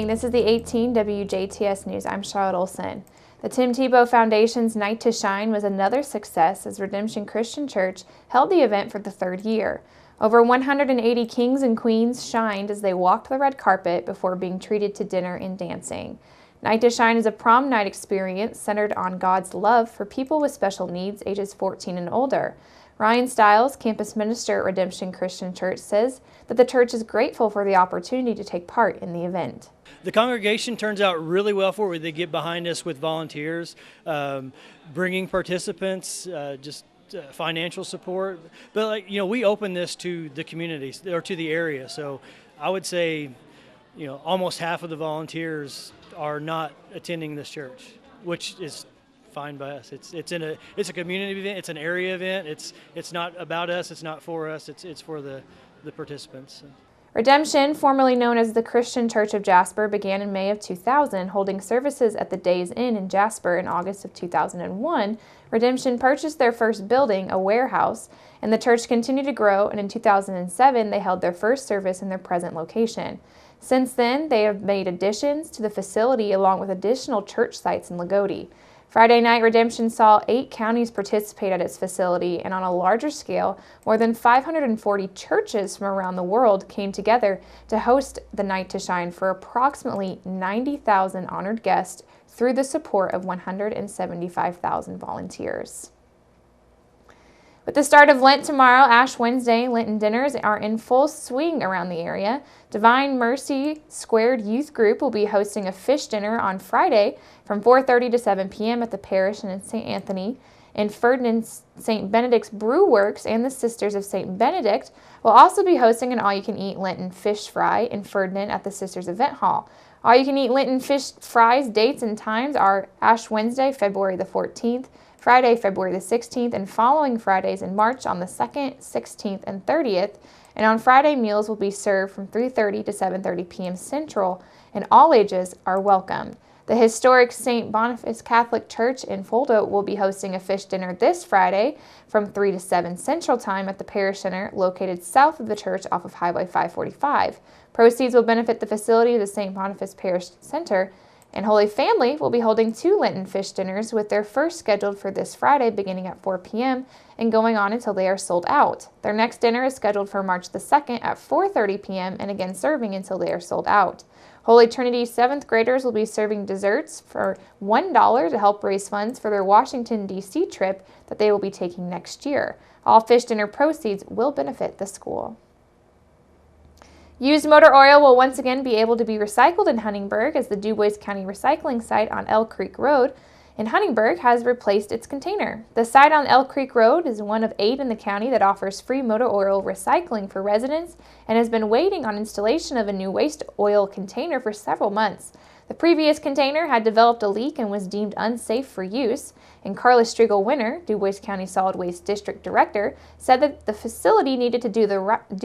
morning. This is the 18 WJTS News. I'm Charlotte Olson. The Tim Tebow Foundation's Night to Shine was another success as Redemption Christian Church held the event for the third year. Over 180 kings and queens shined as they walked the red carpet before being treated to dinner and dancing. Night to Shine is a prom night experience centered on God's love for people with special needs ages 14 and older. Ryan Stiles, campus minister at Redemption Christian Church, says that the church is grateful for the opportunity to take part in the event. The congregation turns out really well for it. They get behind us with volunteers, bringing participants, financial support. But we open this to the communities or to the area. So I would say, almost half of the volunteers are not attending this church, which is fine by us. It's a community event. It's an area event. It's not about us. It's not for us. It's for the participants. Redemption, formerly known as the Christian Church of Jasper, began in May of 2000, holding services at the Days Inn in Jasper in August of 2001. Redemption purchased their first building, a warehouse, and the church continued to grow, and in 2007 they held their first service in their present location. Since then, they have made additions to the facility along with additional church sites in Lagodi. Friday night, Redemption saw 8 counties participate at its facility, and on a larger scale, more than 540 churches from around the world came together to host the Night to Shine for approximately 90,000 honored guests through the support of 175,000 volunteers. With the start of Lent tomorrow, Ash Wednesday, Lenten dinners are in full swing around the area. Divine Mercy Squared Youth Group will be hosting a fish dinner on Friday from 4:30 to 7 p.m. at the parish in St. Anthony. In Ferdinand, St. Benedict's Brew Works and the Sisters of St. Benedict will also be hosting an all-you-can-eat Lenten fish fry in Ferdinand at the Sisters Event Hall. All-you-can-eat Lenten fish fries dates and times are Ash Wednesday, February the 14th, Friday, February the 16th, and following Fridays in March on the 2nd, 16th, and 30th. And on Friday, meals will be served from 3:30 to 7:30 p.m. Central, and all ages are welcome. The historic St. Boniface Catholic Church in Fulda will be hosting a fish dinner this Friday from 3 to 7 Central Time at the Parish Center located south of the church off of Highway 545. Proceeds will benefit the facility of the St. Boniface Parish Center. And Holy Family will be holding 2 Lenten fish dinners with their first scheduled for this Friday beginning at 4 p.m. and going on until they are sold out. Their next dinner is scheduled for March the 2nd at 4:30 p.m. and again serving until they are sold out. Holy Trinity 7th graders will be serving desserts for $1 to help raise funds for their Washington, D.C. trip that they will be taking next year. All fish dinner proceeds will benefit the school. Used motor oil will once again be able to be recycled in Huntingburg as the DuBois County recycling site on Elk Creek Road in Huntingburg has replaced its container. The site on Elk Creek Road is one of 8 in the county that offers free motor oil recycling for residents and has been waiting on installation of a new waste oil container for several months. The previous container had developed a leak and was deemed unsafe for use, and Carla Striegel-Winter, DuBois County Solid Waste District Director, said that the facility needed to do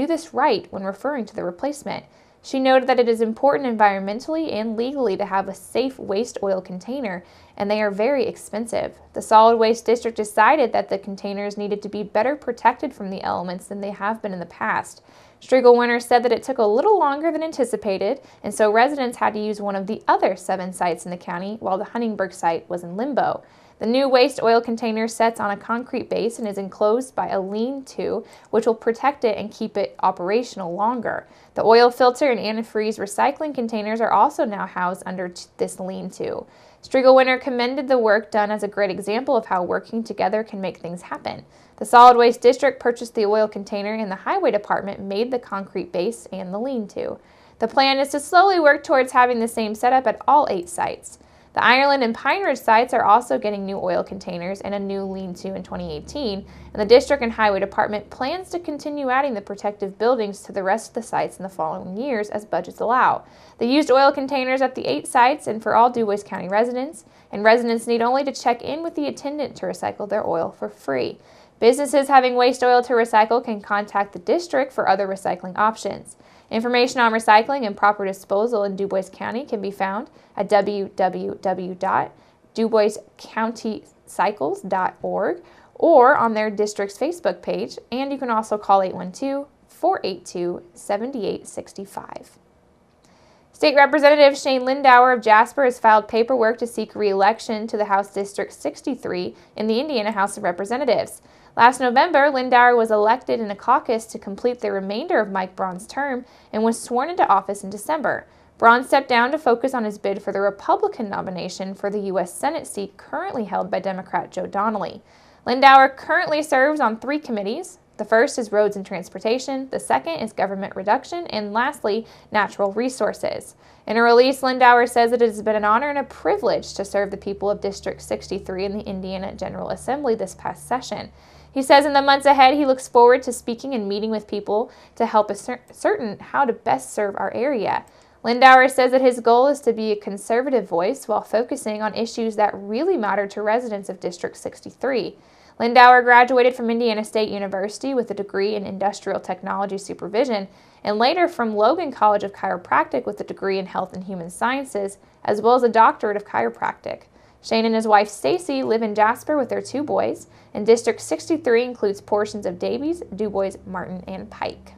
this right when referring to the replacement. She noted that it is important environmentally and legally to have a safe waste oil container, and they are very expensive. The Solid Waste District decided that the containers needed to be better protected from the elements than they have been in the past. Striegel-Winter said that it took a little longer than anticipated, and so residents had to use one of the other 7 sites in the county while the Huntingburg site was in limbo. The new waste oil container sits on a concrete base and is enclosed by a lean-to, which will protect it and keep it operational longer. The oil filter and antifreeze recycling containers are also now housed under this lean-to. Striegel-Winter commended the work done as a great example of how working together can make things happen. The Solid Waste District purchased the oil container and the Highway Department made the concrete base and the lean-to. The plan is to slowly work towards having the same setup at all 8 sites. The Ireland and Pine Ridge sites are also getting new oil containers and a new lean-to in 2018, and the District and Highway Department plans to continue adding the protective buildings to the rest of the sites in the following years as budgets allow. The used oil containers at the 8 sites and for all DuBois County residents, and residents need only to check in with the attendant to recycle their oil for free. Businesses having waste oil to recycle can contact the district for other recycling options. Information on recycling and proper disposal in DuBois County can be found at www.duboiscountycycles.org or on their district's Facebook page, and you can also call 812-482-7865. State Representative Shane Lindauer of Jasper has filed paperwork to seek re-election to the House District 63 in the Indiana House of Representatives. Last November, Lindauer was elected in a caucus to complete the remainder of Mike Braun's term and was sworn into office in December. Braun stepped down to focus on his bid for the Republican nomination for the U.S. Senate seat currently held by Democrat Joe Donnelly. Lindauer currently serves on 3 committees. The first is Roads and Transportation, the second is Government Reduction, and lastly, Natural Resources. In a release, Lindauer says that it has been an honor and a privilege to serve the people of District 63 in the Indiana General Assembly this past session. He says in the months ahead, he looks forward to speaking and meeting with people to help ascertain how to best serve our area. Lindauer says that his goal is to be a conservative voice while focusing on issues that really matter to residents of District 63. Lindauer graduated from Indiana State University with a degree in Industrial Technology Supervision and later from Logan College of Chiropractic with a degree in Health and Human Sciences, as well as a doctorate of chiropractic. Shane and his wife Stacy live in Jasper with their 2 boys, and District 63 includes portions of Davies, DuBois, Martin, and Pike.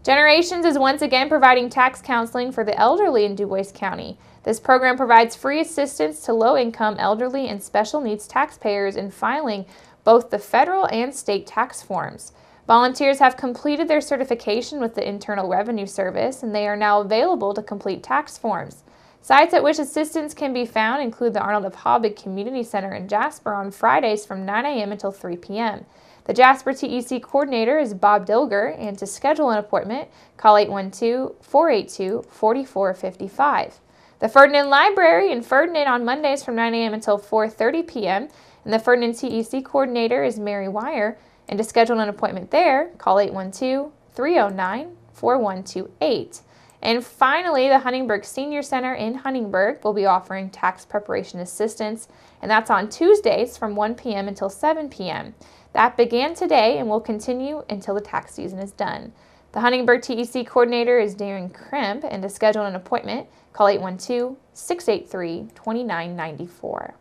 Generations is once again providing tax counseling for the elderly in DuBois County. This program provides free assistance to low-income, elderly, and special needs taxpayers in filing both the federal and state tax forms. Volunteers have completed their certification with the Internal Revenue Service, and they are now available to complete tax forms. Sites at which assistance can be found include the Arnold F. Hobig Community Center in Jasper on Fridays from 9 a.m. until 3 p.m. The Jasper TEC coordinator is Bob Dilger, and to schedule an appointment, call 812-482-4455. The Ferdinand Library in Ferdinand on Mondays from 9 a.m. until 4:30 p.m., and the Ferdinand TEC coordinator is Mary Wire, and to schedule an appointment there, call 812-309-4128. And finally, the Huntingburg Senior Center in Huntingburg will be offering tax preparation assistance, and that's on Tuesdays from 1 p.m. until 7 p.m. That began today and will continue until the tax season is done. The Huntingburg TEC coordinator is Darren Krimp, and to schedule an appointment, call 812-683-2994.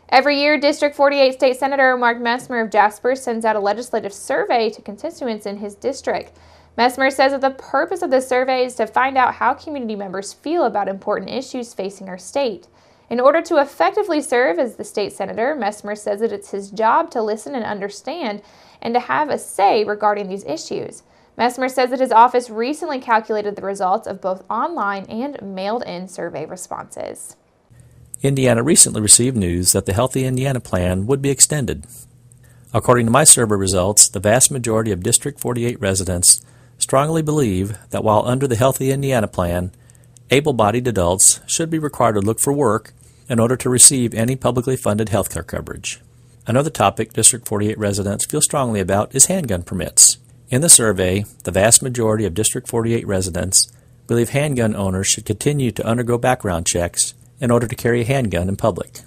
Every year, District 48 State Senator Mark Messmer of Jasper sends out a legislative survey to constituents in his district. Messmer says that the purpose of the survey is to find out how community members feel about important issues facing our state. In order to effectively serve as the state senator, Messmer says that it's his job to listen and understand and to have a say regarding these issues. Messmer says that his office recently calculated the results of both online and mailed-in survey responses. Indiana recently received news that the Healthy Indiana Plan would be extended. According to my survey results, the vast majority of District 48 residents strongly believe that while under the Healthy Indiana Plan, able-bodied adults should be required to look for work in order to receive any publicly funded health care coverage. Another topic District 48 residents feel strongly about is handgun permits. In the survey, the vast majority of District 48 residents believe handgun owners should continue to undergo background checks in order to carry a handgun in public.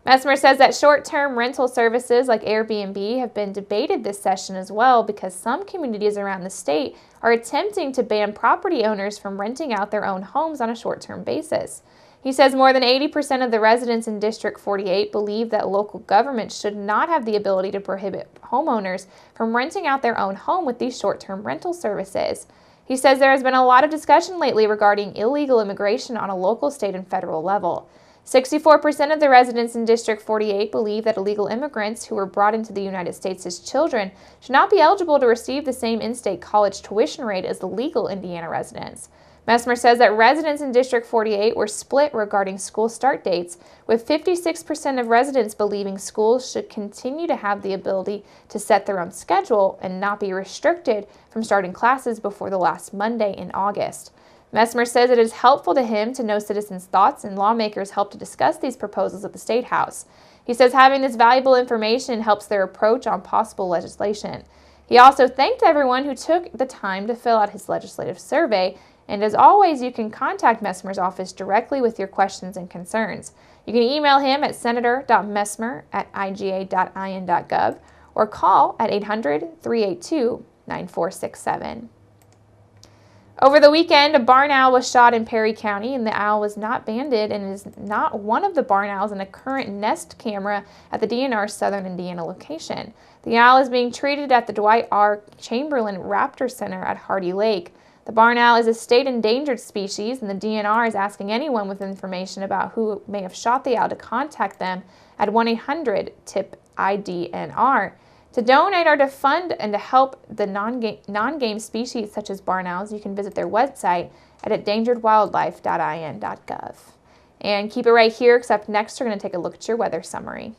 Messmer says that short-term rental services like Airbnb have been debated this session as well because some communities around the state are attempting to ban property owners from renting out their own homes on a short-term basis. He says more than 80% of the residents in District 48 believe that local governments should not have the ability to prohibit homeowners from renting out their own home with these short-term rental services. He says there has been a lot of discussion lately regarding illegal immigration on a local, state, and federal level. 64% of the residents in District 48 believe that illegal immigrants who were brought into the United States as children should not be eligible to receive the same in-state college tuition rate as the legal Indiana residents. Messmer says that residents in District 48 were split regarding school start dates, with 56% of residents believing schools should continue to have the ability to set their own schedule and not be restricted from starting classes before the last Monday in August. Messmer says it is helpful to him to know citizens' thoughts, and lawmakers help to discuss these proposals at the State House. He says having this valuable information helps their approach on possible legislation. He also thanked everyone who took the time to fill out his legislative survey, and as always, you can contact Messmer's office directly with your questions and concerns. You can email him at senator.messmer@iga.in.gov or call at 800-382-9467. Over the weekend, a barn owl was shot in Perry County, and the owl was not banded and is not one of the barn owls in a current nest camera at the DNR's Southern Indiana location. The owl is being treated at the Dwight R. Chamberlain Raptor Center at Hardy Lake. The barn owl is a state endangered species, and the DNR is asking anyone with information about who may have shot the owl to contact them at 1-800-TIP-IDNR. To donate or to fund and to help the non-game species such as barn owls, you can visit their website at endangeredwildlife.in.gov. And keep it right here, except next we're going to take a look at your weather summary.